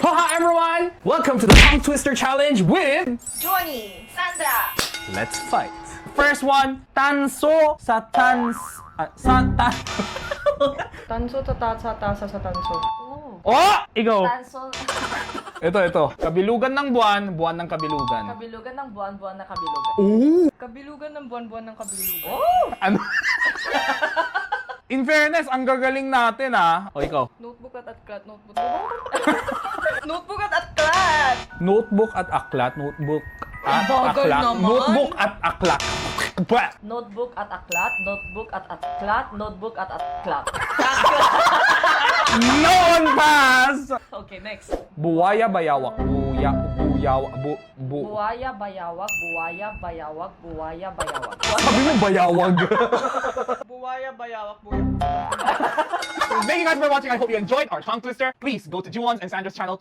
Haha everyone! Welcome to the Tongue Twister Challenge with... Johnny, Sandra. Let's fight! First one, tanso sa Tanso sa tasa sa tanso. Oh! Ikaw! Tanso. Ito. Kabilugan ng buwan, buwan ng kabilugan. Kabilugan ng buwan, buwan na kabilugan. Ooh! Kabilugan ng buwan, buwan ng kabilugan. Ano? In fairness, ang gagaling natin ah. O ikaw. Notebook at aklat, notebook. Notebook at aklat. Notebook at aklat, notebook at Bagal aklat, naman. notebook at aklat. Bah! Notebook at aklat, notebook at aklat, notebook at aklat. No one pass! Okay, next. Buwaya bayawak, buwaya, Buwaya bayawag, buwaya bayawag, buwaya bayawag. Sabi mo bayawag. Buwaya bayawag, buwaya. Thank you guys for watching. I hope you enjoyed our tongue twister. Please go to Juwon's and Sandra's channel